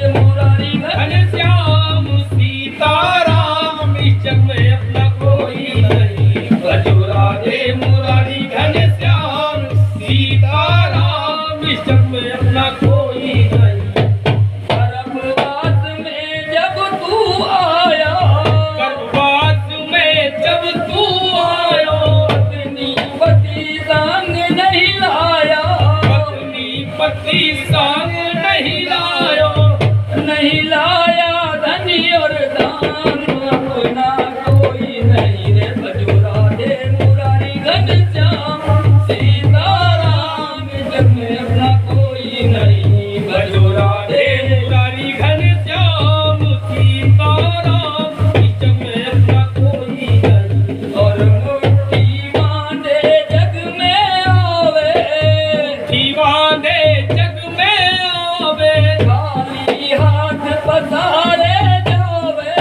मुरारी घनश्याम सीताराम, इस जग में अपना कोई नहीं। भजो राधे मुरारी घनश्याम सीताराम, इस जग में अपना कोई नहीं। गर्भवास में जब तू आया, गर्भवास में जब तू आया, पत्नी पति संग नहीं लाया, पत्नी पति संग नहीं लाया, नहीं लाया धनी और दान, अपना कोई नहीं रे। भजो राधे मुरारी घनश्याम सीताराम, जग में अपना कोई नहीं। भजो राधे मुरारी घनश्याम सीताराम, इस जग में अपना कोई नहीं। और मुट्ठी बांधे जग में आवे, मुट्ठी बांधे जग में आवे, खाली हाथ पसारे जावे,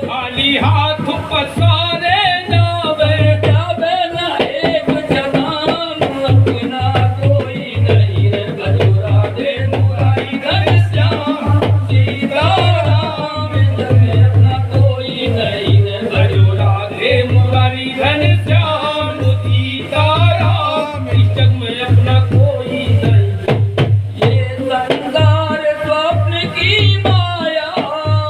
खाली हाथ पसारे जावे, जावे ना एक जवान, अपना कोई नहीं रे। भजो राधे मुरारी घनश्याम सीताराम, जग में अपना कोई नहीं रे। भजो राधे मुरारी घनश्याम सीताराम, इस जग में अपना कोई नहीं। ये संसार स्वप्न की माया,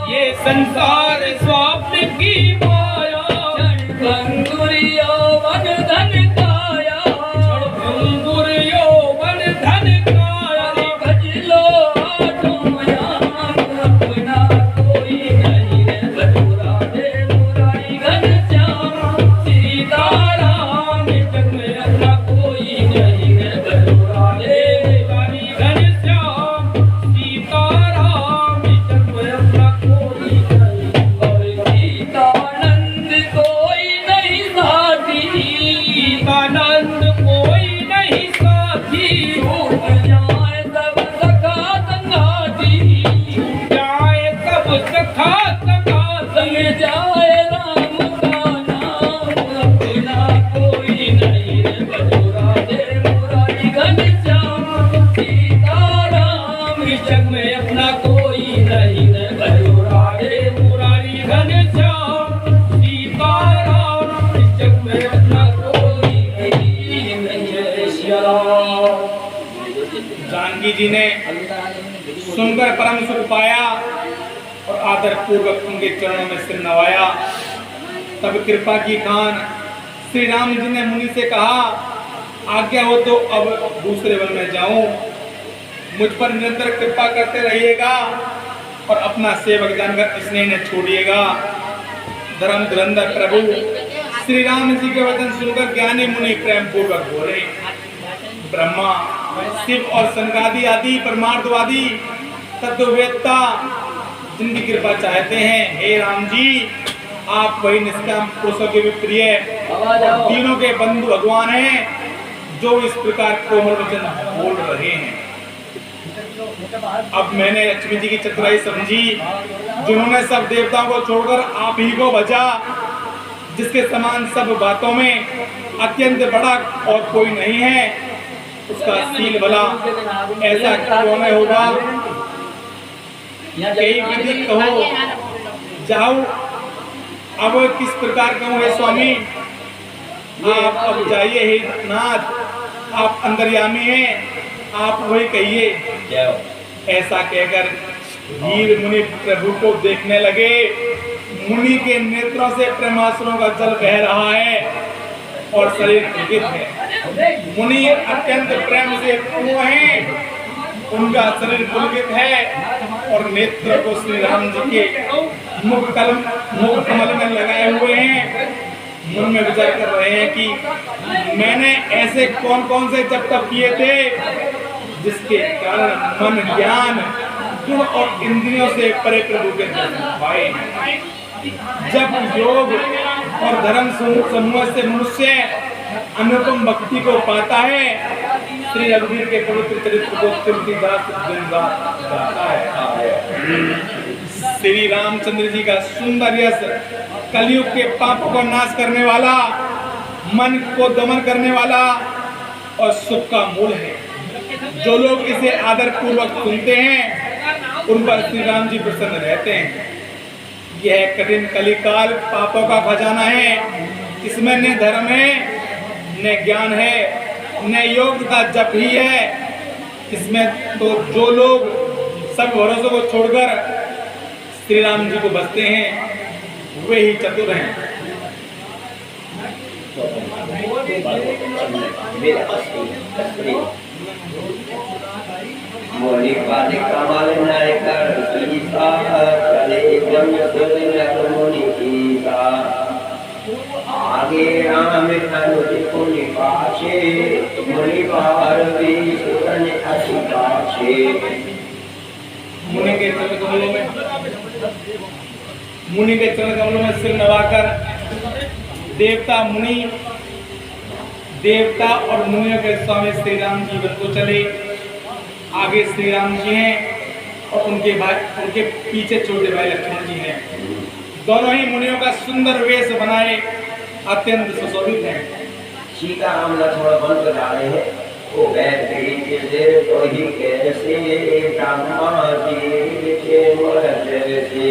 ये संसार स्वप्न की माया, क्षण भंगुर यौवन धन काया, क्षण भंगुर यौवन धन काया, भज लो आठों याम, अपना कोई नहीं रे। भजो राधे मुरारी घनश्याम सीताराम, जग में अपना कोई नहीं रे। भजो राधे मुरारी घनश्याम सीताराम, जग में अपना कोई नहीं। और गीतानंद कोई नहीं साथी, गीतानंद कोई नहीं साथी, छूट जाए सब सखा संगाती, छूट जाए सब सखा संगाती, संग जाए राम का नाम, अपना कोई नहीं रे। भजो राधे मुरारी घनश्याम सीताराम, इस जग में अपना कोई नहीं रे। भजो राधे मुरारी घनश्याम सीताराम, इस जग में अपना कोई नहीं रे। श्री राम। जानकी जी ने सुनकर परम सुख पाया और आदर पूर्वक उनके चरणों में सिर नवाया। तब कृपा की खान श्री राम जी ने मुनि से कहा, आज्ञा हो तो अब दूसरे वन में जाऊं, मुझ पर निरंतर कृपा करते रहिएगा और अपना सेवक जानकर स्नेह न छोड़िएगा। धर्म धुरंधर प्रभु श्री राम जी के वचन सुनकर ज्ञानी मुनि प्रेम पूर्वक बोले, ब्रह्मा शिव और सनकादि आदि परमार्थवादी तत्ववेत्ता जिनकी कृपा चाहते हैं, हे राम जी आप वही निष्काम पुरुषों के भी प्रिय तीनों के बंधु भगवान हैं, जो इस प्रकार कोमल वचन बोल रहे हैं। अब मैंने लक्ष्मी जी की चतुराई समझी, जिन्होंने सब देवताओं को छोड़कर आप ही को भजा, जिसके समान सब बातों में अत्यंत बड़ा और कोई नहीं है, उसका सील भला ऐसा क्यों नहीं होगा। कई विधि कहो जाओ, अब किस प्रकार कहूँ हे स्वामी, आप अब जाइए हे नाथ, आप अंतर्यामी हैं, आप वही कहिए। ऐसा कहकर वीर मुनि प्रभु को देखने लगे। मुनि के नेत्रों से प्रेमासुरों का जल बह रहा है और शरीर पुलकित है। मुनि अत्यंत प्रेम से पूर्ण हैं, उनका शरीर पुलकित है और नेत्र को श्री राम जी के मुख कमल में लगाए हुए हैं। मन में विचार कर रहे हैं कि मैंने ऐसे कौन कौन से जप तप किए थे जिसके कारण मन ज्ञान गुण और इंद्रियों से परे प्रभु के दर्शन पाए। जब योग और धर्म समूह से मनुष्य अनुपम भक्ति को पाता है, श्री रघुवीर के पवित्र चरित्र को तुलसीदास गाता है। श्री रामचंद्र जी का सुंदर यश कलयुग के पापों को नाश करने वाला, मन को दमन करने वाला और सुख का मूल है। जो लोग इसे आदर पूर्वक सुनते हैं उन पर श्री राम जी प्रसन्न रहते हैं। यह कठिन कलिकाल पापों का खजाना है, इसमें न धर्म है, न ज्ञान है, न योग तथा जप ही है। इसमें तो जो लोग सब भरोसों को छोड़कर श्री राम जी को बसते हैं वे ही चतुर हैं। मोली पाली कमाल नायकर सीता चले एकदम सुंदर मोनी सीता आगे राम अनुज पुनि पाछे मुनि पार्वती सुतन अति पाछे। मुनि के चरण कमलों में सिर नवाकर देवता और मुनियों के स्वामी श्री राम जी वन को चले। आगे श्री राम जी हैं और उनके पीछे छोटे भाई लक्ष्मण जी हैं। दोनों ही मुनियों का सुंदर वेश बनाए अत्यंत सुशोभित हैं। सीता राम लक्ष्मण वन को जा रहे हैं। ओ बैठे के देव तो ही कैसे ब्रह्मा जी के मोर जैसे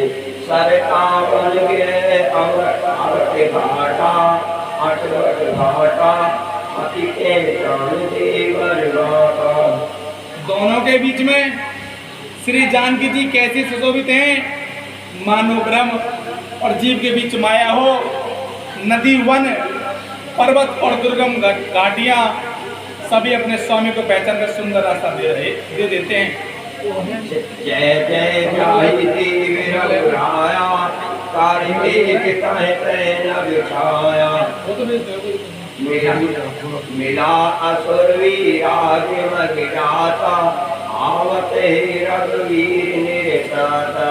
सारे कावन के अमृत घाटा अटवट घाटा अति के प्राण देवर घाटा। दोनों के बीच में श्री जानकी जी कैसे सुशोभित हैं, मानो ब्रह्म और जीव के बीच माया हो। नदी, वन, पर्वत और दुर्गम घाटियां सभी अपने स्वामी को पहचान कर सुंदर रास्ता दे देते हैं। जय जय जाहि देव रघुराया कार्तिक कहे तैन बिछाया। मिला असुर वीराज मगिराता आवत ही रघुवीर निरसाता।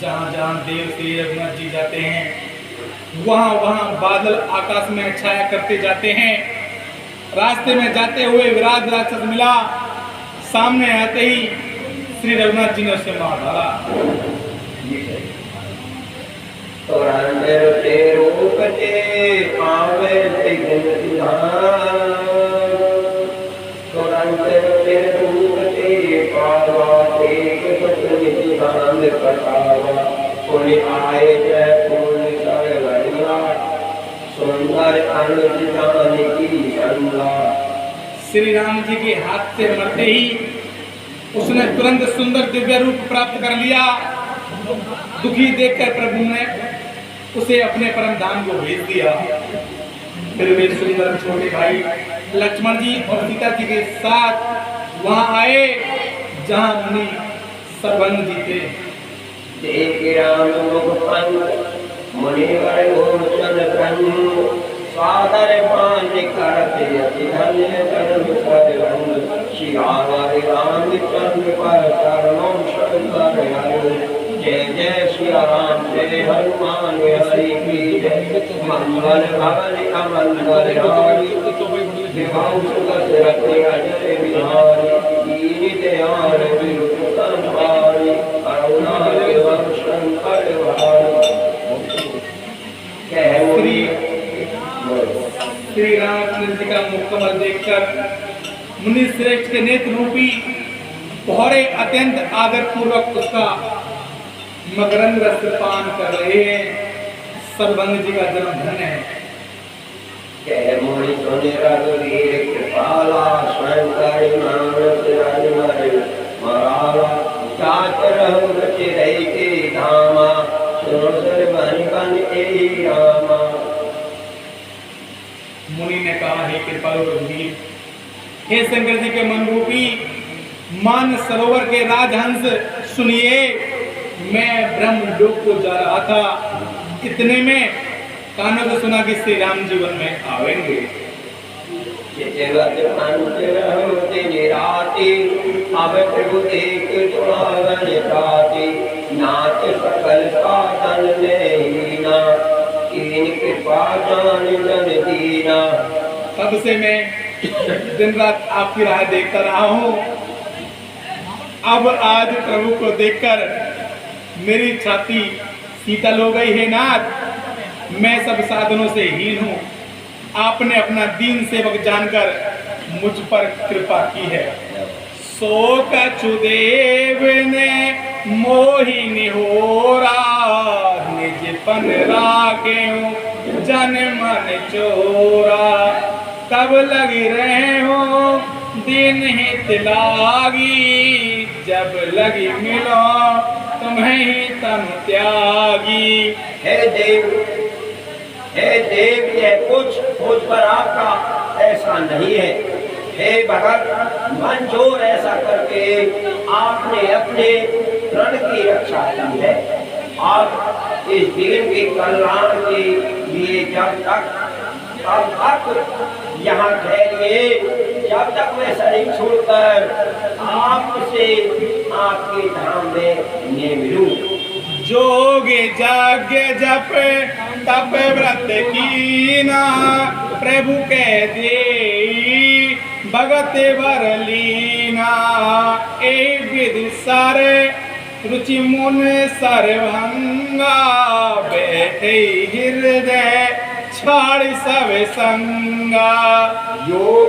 जहाँ जहाँ देव श्री रघुनाथ जी जाते हैं वहाँ बादल आकाश में छाया करते जाते हैं। रास्ते में जाते हुए विराट राक्षस मिला, सामने आते ही श्री रघुनाथ जी ने उसे मार डाला। श्री राम जी के हाथ से मरते ही उसने तुरंत सुंदर दिव्य रूप प्राप्त कर लिया। दुखी देखकर प्रभु ने उसे अपने परम धाम को भेज दिया। फिर वे सुंदर छोटे भाई लक्ष्मण जी और सीता जी के साथ वहां आए जहां मुनि सर्वंग जी थे। देख राम मुनिवर गोचन ब्रह्म सादर पान करते अति धन्य धर्म सर्वंग शिवावर रामचंद्र पर शरणम शंकर हरि। जय जय श्री राम जय हनुमान हरि की जय। मंगल भवन अमंगल हारी विभव सुख रति अजय बिहारी दीन दयाल विष्णु संहारी करुणा एवं शंकर भारी। श्री रामचंद्र जी का मुखकमल देखकर मुनि श्रेष्ठ के नेत्र रूपी बहुरे अत्यंत आदर पूर्वक उसका मकरंद रस पान कर रहे हैं। सर्वंग जी का जन्म धन्य है। जय मुनि सुनि रघुवीर कृपाला स्वयं करि मानस राजमर मराला जात रहु रचि रही के धामा सुनो सर बन बन एहि रामा। मुनि ने कहा, हे कृपालु रघुवीर, हे शंकर जी के मन रूपी मान सरोवर के राजहंस सुनिए। मैं ब्रह्म लोक को जा रहा था, इतने में कानों से सुना कि श्री राम जीवन में आवेंगे। अब प्रभु देख तुम्हारन प्राति नाच सकल साधन हीना कीन कृपा जान जन दीना। तब से मैं दिन रात आपकी राह देखता रहा हूँ। अब आज प्रभु को देखकर मेरी छाती शीतल हो गई है नाथ। मैं सब साधनों से हीन हूँ। आपने अपना दीन सेवक जानकर मुझ पर कृपा की है। सो कछुदेव ने मोहिनी होरा निज पन राखे जन मन चोरा तब लगी रहे हो दिन हित लागी जब लगी मिलो तुम्हें ही तन त्यागी। हे देव ये कुछ मुझ पर आपका ऐसा नहीं है। हे भगत मन जोर ऐसा करके आपने अपने प्रण की रक्षा की है। आप इस दीन के कल्याण के लिए जब तक यहाँ ठहरिए जब तक मैं शरीर छोड़कर आपसे आपके धाम में न मिलूं। जोग जाग्य जप तप व्रत कीना प्रभु के दे भगत वर लीना एक विधि सारे रुचि मुन सर्वंगा बैठे हृदय छाड़ सब संगा। योग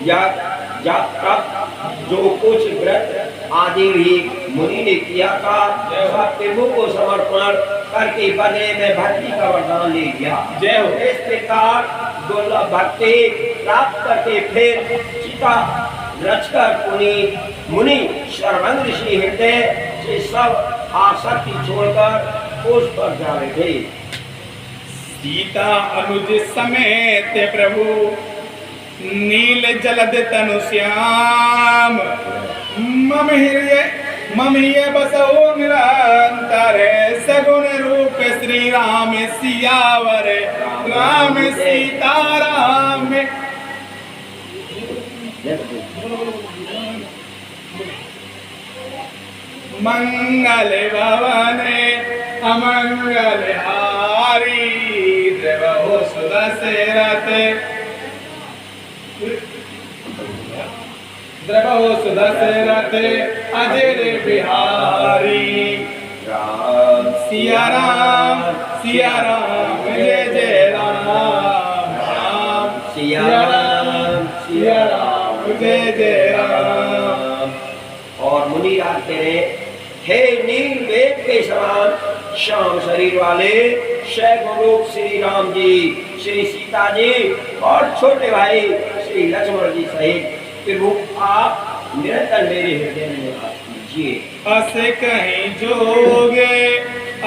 या तप जो कुछ व्रत आदि भी मुनि ने किया था सब प्रभु को समर्पण करके बदले में भक्ति का वरदान ले लिया। जय हो। इस प्रकार दुर्लभ भक्ति प्राप्त करके फिर चिता रचकर मुनि शर्वंग ऋषि हृदय से सब आसक्ति छोड़कर उस पर जा रहे थे। सीता अनुज समेत प्रभु नील जलद तनु श्याम मम ये बसो निरंतर सगुण रूप श्री राम सियावर राम सीता राम। मंगल भवन अमंगल हारी द्रवो सुदशरथ द्रवो सुदशरथ अजर बिहारी। सिया राम जय जय राम राम सिया राम जय जय राम। और मुनि राज तेरे हे नील वेद के समान श्याम शरीर वाले शैव रूप श्री राम जी श्री सीता जी और छोटे भाई श्री लक्ष्मण जी सहित प्रभु आप निरंतर मेरे हृदय में निवास कीजिए। अस कहीं जोगे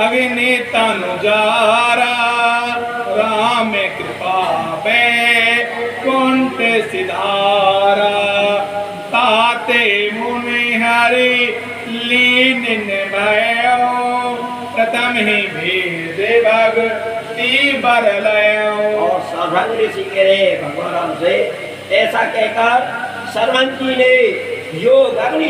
अग्नि तनुजारा राम कृपा पे कुंठ सिधारा ताते मुनि हरि लीन भयो प्रथम ही भेद भक्ति बर लयो। और सर्वंग ऋषि कहे भगवान राम से ऐसा कहकर सर्वंग जी ने योग अग्नि